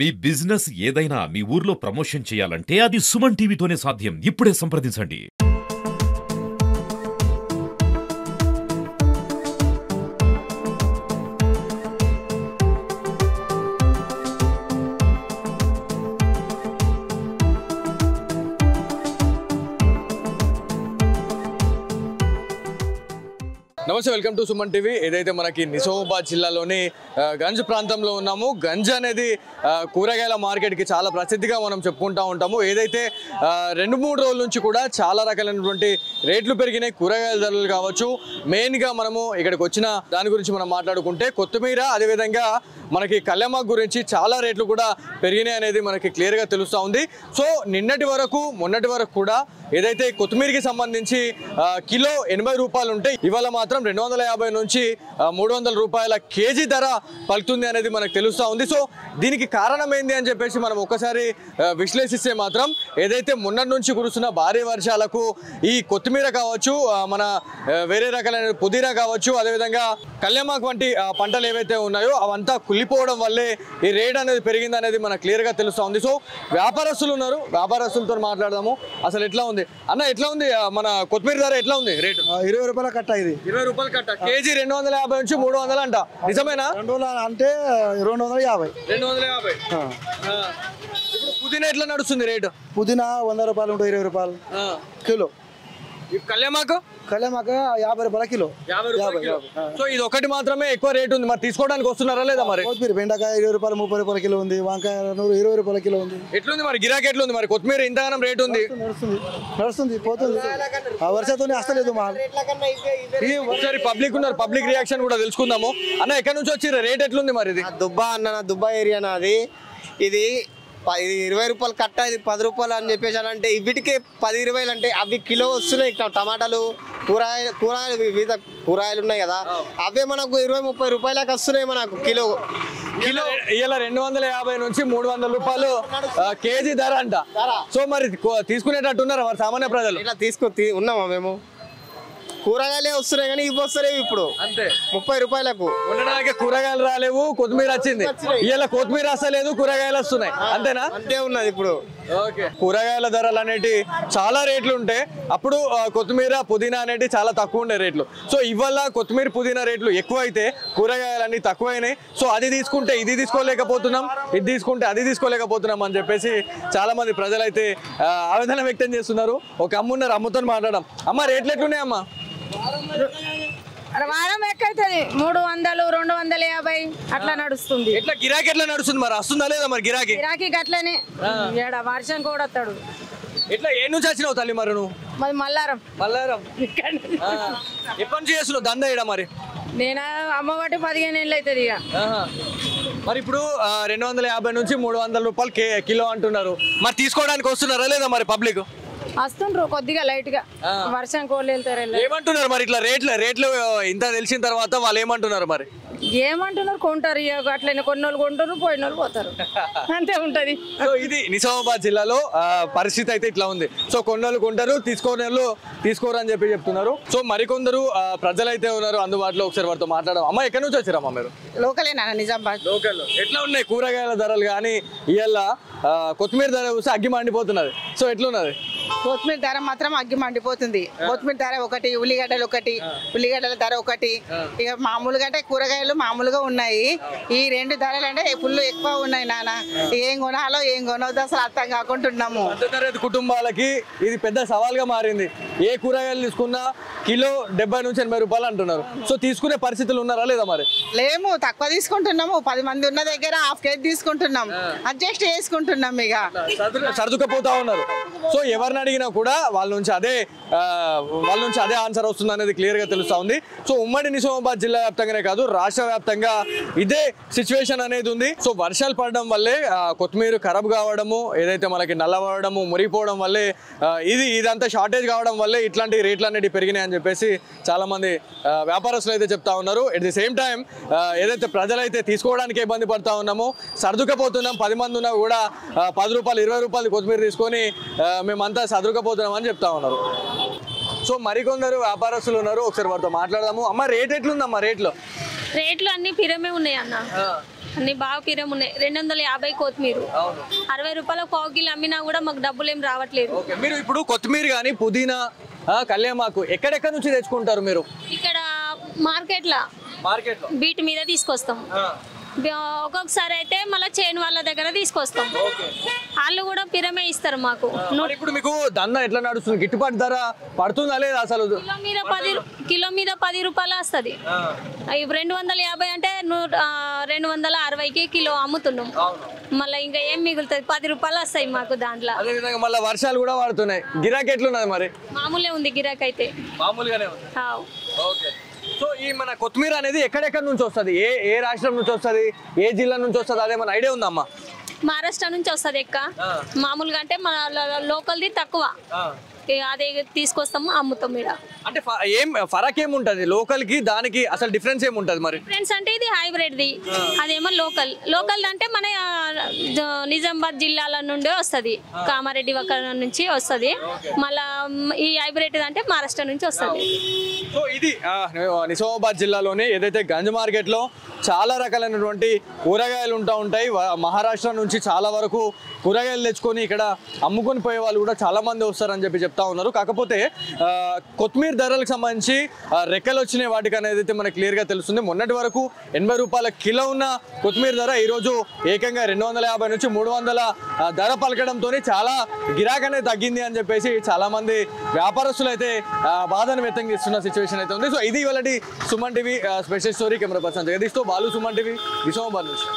మీ business ఏదైనా మీ ఊర్లో promotion చేయాలంటే అది సుమన్ టీవీతోనే సాధ్యం. ఇప్పుడే సంప్రదించండి. నమస్తే, వెల్కమ్ టు సుమన్ టీవీ. ఏదైతే మనకి నిజామాబాద్ జిల్లాలోని గంజ్ ప్రాంతంలో ఉన్నాము. గంజ్ అనేది కూరగాయల మార్కెట్కి చాలా ప్రసిద్ధిగా మనం చెప్పుకుంటూ ఉంటాము. ఏదైతే 2-3 రోజుల నుంచి కూడా చాలా రకాలైనటువంటి రేట్లు పెరిగినాయి. కూరగాయల ధరలు కావచ్చు. మెయిన్గా మనము ఇక్కడికి వచ్చిన దాని గురించి మనం మాట్లాడుకుంటే కొత్తిమీర, అదేవిధంగా మనకి కళ్యామాకు గురించి చాలా రేట్లు కూడా పెరిగినాయి అనేది మనకి క్లియర్గా తెలుస్తూ ఉంది. సో మొన్నటి వరకు కూడా ఏదైతే కొత్తిమీరకి సంబంధించి కిలో 80 రూపాయలు ఉంటే ఇవాళ మాత్రం 250 నుంచి 300 రూపాయల కేజీ ధర పలుకుతుంది అనేది మనకు తెలుస్తూ ఉంది. సో దీనికి కారణం ఏంది అని చెప్పేసి మనం ఒక్కసారి విశ్లేషిస్తే మాత్రం ఏదైతే మొన్నటి నుంచి కురుస్తున్న భారీ వర్షాలకు ఈ కొత్తిమీర కావచ్చు, మన వేరే రకాలైన పుదీనా కావచ్చు, అదేవిధంగా కళ్యామాకు వంటి పంటలు ఏవైతే ఉన్నాయో అవంతా కుళ్ళిపోవడం వల్లే ఈ రేట్ అనేది పెరిగింది అనేది మనకు క్లియర్గా తెలుస్తూ ఉంది. సో వ్యాపారస్తులు ఉన్నారు, వ్యాపారస్తులతో మాట్లాడదాము. అసలు ఎట్లా ఉంది అన్న, ఎట్లా ఉంది మన కొత్తిమీర ధర, ఎట్లా ఉంది రేటు? 20 రూపాయల కట్ట. ఇది 20 రూపాయలు కట్ట. కేజీ 250 నుంచి 300 అంట. నిజమేనా? 200 అంటే 250. 250. ఇప్పుడు పుదీనా ఎట్లా నడుస్తుంది రేటు? పుదీనా 100 రూపాయలు ఉంటుంది, 20 రూపాయలు కిలో. కళ్యామాకు 50 రూపాయల కిలో. 50 రూపాయలు. సో ఇది ఒకటి మాత్రమే ఎక్కువ రేటు ఉంది. మరి తీసుకోవడానికి వస్తున్నారా లేదా? మరి కొత్తిమీర బెండకాయ 20 రూపాయలు 30 రూపాయల కిలో ఉంది. వంకాయ 20 రూపాయల కిలో ఉంది. ఎట్లుంది మరి గిరాకీ? ఎట్లుంది మరి కొత్తిమీర ఇంతగానం రేటు ఉంది? నడుస్తుంది పోతుంది. ఆ వర్షంతో వస్తలేదు మాల్. ఒకసారి పబ్లిక్ ఉన్నారు, పబ్లిక్ రియాక్షన్ కూడా తెలుసుకుందాము. అన్న, ఎక్కడి నుంచి వచ్చి రేట్ ఎట్లుంది మరి? ఇది దుబ్బా అన్న, దుబ్బా ఏరియా నాది. ఇది 20 రూపాయలు కట్ట, ఇది 10 రూపాయలు అని చెప్పేసి అంటే వీటికి 10-20 అంటే అవి కిలో వస్తున్నాయి. టమాటాలు, కూరగాయలు వివిధ కూరగాయలు ఉన్నాయి కదా, అవే మనకు 20-30 రూపాయలకు వస్తున్నాయి మనకు కిలో. ఇలా 250 నుంచి 300 రూపాయలు కేజీ ధర అంట. సో మరి తీసుకునేటట్టు ఉన్నారా మరి సామాన్య ప్రజలు? ఇట్లా ఉన్నామా మేము? కూరగాయలే వస్తున్నాయి కానీ ఇవి వస్తలేవు ఇప్పుడు. అంతే 30 రూపాయలకు ఉండడానికి కూరగాయలు రాలేవు, కొత్తిమీర వచ్చింది. ఇలా కొత్తిమీర వస్తలేదు, కూరగాయలు వస్తున్నాయి. అంతేనా? అంతే ఉన్నది ఇప్పుడు. ఓకే. కూరగాయల ధరలు అనేటి చాలా రేట్లు ఉంటాయి. అప్పుడు కొత్తిమీర, పుదీనా అనేటి చాలా తక్కువ ఉండే రేట్లు. సో ఇవాళ కొత్తిమీర, పుదీనా రేట్లు ఎక్కువ అయితే కూరగాయలు అన్ని తక్కువైనాయి. సో అది తీసుకుంటే ఇది తీసుకోలేకపోతున్నాం, ఇది తీసుకుంటే అది తీసుకోలేకపోతున్నాం అని చెప్పేసి చాలా మంది ప్రజలైతే ఆవేదన వ్యక్తం చేస్తున్నారు. ఒక అమ్మున్నారు, అమ్ముతో మాట్లాడడం. అమ్మ, రేట్లు ఎట్లున్నాయి అమ్మ? వారం ఎక్కుతుంది 300, 250 అట్లా నడుస్తుంది. ఎట్లా గిరాకీ ఎట్లా నడుస్తుంది మరి? వస్తుందా లేదా మరి గిరాకీ? గిరాకీ అట్లనే. వర్షం కూడా వస్తాడు. ఎట్లా ఏ నుంచి వచ్చినావు తల్లి మరి నువ్వు? మరి మల్లారం. ఎప్పటి నుంచి చేస్తున్నావు దందా ఇడ మరి? నేను అమ్మబట్టి 15 ఏళ్ళు అవుతుంది ఇక. మరి ఇప్పుడు 250 నుంచి 300 రూపాయలు కిలో అంటున్నారు. మరి తీసుకోవడానికి వస్తున్నారా లేదా మరి పబ్లిక్? వస్తుండ్రు కొద్దిగా లైట్ గా. వర్షం కోళ్ళు వెళ్తారు. ఏమంటున్నారు మరి ఇట్లా రేట్లు ఇంత తెలిసిన తర్వాత వాళ్ళు ఏమంటున్నారు మరి? ఏమంటున్నారు, కొంటారు ఇక అట్లనే. కొన్ని వాళ్ళు కొంటారు, పోయిన వాళ్ళు పోతారు, అంతే ఉంటది. సో ఇది నిజామాబాద్ జిల్లాలో పరిస్థితి అయితే ఇట్లా ఉంది. సో కొన్నోళ్ళు కొంటారు, తీసుకోని వాళ్ళు తీసుకోరు అని చెప్పి చెప్తున్నారు. సో మరికొందరు ప్రజలైతే ఉన్నారు అందుబాటులో. ఒకసారి వారితో మాట్లాడడం. అమ్మ, ఎక్కడి నుంచి వచ్చారమ్మా మీరు? లోకలేనా, నిజామాబాద్ లోకల్. ఎట్లా ఉన్నాయి కూరగాయల ధరలు? కానీ ఇవాళ కొత్తిమీర ధర చూస్తే అగ్గి మండిపోతున్నది. సో ఎట్లున్నది? కొత్తిమీర ధర మాత్రం అగ్గి మండిపోతుంది. కొత్తిమీర ధర ఒకటి, ఉల్లిగడ్డలు ఒకటి, ఉల్లిగడ్డల ధర ఒకటి. ఇక మామూలుగా అంటే కూరగాయలు మామూలుగా ఉన్నాయి. ఈ 2 ధరలు అంటే ఫుల్ ఎక్కువ ఉన్నాయి నాన్న. ఏం కొనాలో ఏం కొనవద్దు అసలు అర్థం కాకుంటున్నాము. మధ్యతరగతి కుటుంబాలకి ఇది పెద్ద సవాల్గా మారింది. ఏ కూరగాయలు తీసుకున్నా కిలో 70 నుంచి 80 రూపాయలు అంటున్నారు. సో తీసుకునే పరిస్థితులు ఉన్నారా లేదా మరి? లేము, తక్కువ తీసుకుంటున్నాము. 10 మంది ఉన్న దగ్గర ½ కేజీ తీసుకుంటున్నాం, అడ్జస్ట్ చేసుకుంటున్నాం. ఇక సర్దుకపోతా ఉన్నారు. సో ఎవరిని అడిగినా కూడా వాళ్ళ నుంచి అదే ఆన్సర్ వస్తుంది అనేది క్లియర్ గా తెలుస్తా ఉంది. సో ఉమ్మడి నిజామాబాద్ జిల్లా వ్యాప్తంగానే కాదు, రాష్ట్ర వ్యాప్తంగా ఇదే సిచ్యువేషన్ అనేది ఉంది. సో వర్షాలు పడడం వల్లే కొత్తిమీర ఖరాబ్ కావడము, ఏదైతే మనకి నల్లబడము, మురిగిపోవడం వల్లే ఇదంతా షార్టేజ్ కావడం వల్లే ఇట్లాంటి రేట్లు అనేవి పెరిగినాయి అని చెప్పేసి చాలా మంది వ్యాపారస్తులు అయితే చెప్తా ఉన్నారు. ఎట్ ది సేమ్ టైం ఏదైతే ప్రజలైతే తీసుకోవడానికి ఇబ్బంది పడతా ఉన్నామో, సర్దుకపోతున్నాం. 10 మంది ఉన్నా కూడా 10 రూపాయలు 20 రూపాయలు కొత్తిమీర తీసుకొని మేమంతా సర్దుకపోతున్నాం అని చెప్తా ఉన్నారు. సో మరికొందరు వ్యాపారస్తులు ఉన్నారు, ఒకసారి వారితో మాట్లాడదాము. అమ్మ, రేట్ ఎట్లుందమ్మా? రేట్లు అన్ని పిరమే ఉన్నాయి అన్న. అన్ని బాగా పిరం ఉన్నాయి. 250 కొత్తిమీర, 60 రూపాయల పావు కిలో అమ్మినా కూడా మాకు డబ్బులు ఏం రావట్లేదు. మీరు ఇప్పుడు కొత్తిమీర కానీ పుదీనా కళ్యామాకు ఎక్కడెక్కడ నుంచి తెచ్చుకుంటారు మీరు? ఇక్కడ మార్కెట్లో బీట్ మీద తీసుకొస్తాం. ఒక్కొక్కసారి అయితే మళ్ళీ చైన్ వాళ్ళ దగ్గర తీసుకొస్తాం. వాళ్ళు కూడా పిరమే ఇస్తారు మాకు. ఇప్పుడు మీకు దందా ఎట్లా నడుస్తుంది? గిట్టుబాటు ధర పడుతుందా లేదా? అసలు కిలో మీద 10 రూపాయలు వస్తుంది. 250 అంటే 260కి కిలో అమ్ముతున్నాం. మళ్ళీ ఇంకా ఏం మిగులుతుంది? 10 రూపాయలు వస్తాయి మాకు దాంట్లో. అదేవిధంగా మళ్ళీ వర్షాలు కూడా పడుతున్నాయి. గిరాకీ ఎట్లున్నది మరి? మామూలే ఉంది గిరాకీ అయితే. మామూలుగానే ఉంది. సో ఈ మన కొత్తిమీర అనేది ఎక్కడెక్కడ నుంచి వస్తుంది? ఏ రాష్ట్రం నుంచి వస్తుంది? ఏ జిల్లా నుంచి వస్తుంది? అదేమన్నా ఐడియా ఉందమ్మా? మహారాష్ట్ర నుంచి వస్తుంది ఎక్క. మామూలుగా అంటే మన లోకల్ది తక్కువ, అదే తీసుకొస్తాము అమ్ముతాం. ఇక్కడ అంటే ఏం ఫరక్ ఏముంటది లోకల్ కి దానికి? అసలు డిఫరెన్స్ ఏముంటది మరి? డిఫరెన్స్ అంటే ఇది హైబ్రిడ్ ది, అదేమో లోకల్ అంటే మన నిజామాబాద్ జిల్లాల నుండి వస్తుంది, కామారెడ్డి అక్కడ నుంచి వస్తుంది. మళ్ళా ఈ హైబ్రిడ్ అంటే మహారాష్ట్ర నుంచి వస్తుంది. సో ఇది నిజామాబాద్ జిల్లాలోని ఏదైతే గంజ్ మార్కెట్ లో చాలా రకాలైనటువంటి కూరగాయలు ఉంటాయి. మహారాష్ట్ర నుంచి చాలా వరకు కూరగాయలు తెచ్చుకొని ఇక్కడ అమ్ముకొని పోయే వాళ్ళు కూడా చాలా మంది వస్తారని చెప్పి చెప్తా ఉన్నారు. కాకపోతే కొత్తిమీర ధరలకు సంబంధించి రెక్కలు వచ్చినాయి వాటికి అనేది అయితే మనకు క్లియర్గా తెలుస్తుంది. మొన్నటి వరకు 80 రూపాయల కిలో ఉన్న కొత్తిమీర ధర ఈరోజు ఏకంగా 250 నుంచి 300 ధర పలకడంతో చాలా గిరాకీ అనేది తగ్గింది అని చెప్పేసి చాలా మంది వ్యాపారస్తులు అయితే బాధను వ్యక్తం చేస్తున్న సిచ్యువేషన్ అయితే ఉంది. సో ఇది ఇవాళ Suman TV special story. Camera person జగదీష్తో బాలు, సుమన్ టీవీ, నిజామాబాద్ నుంచి.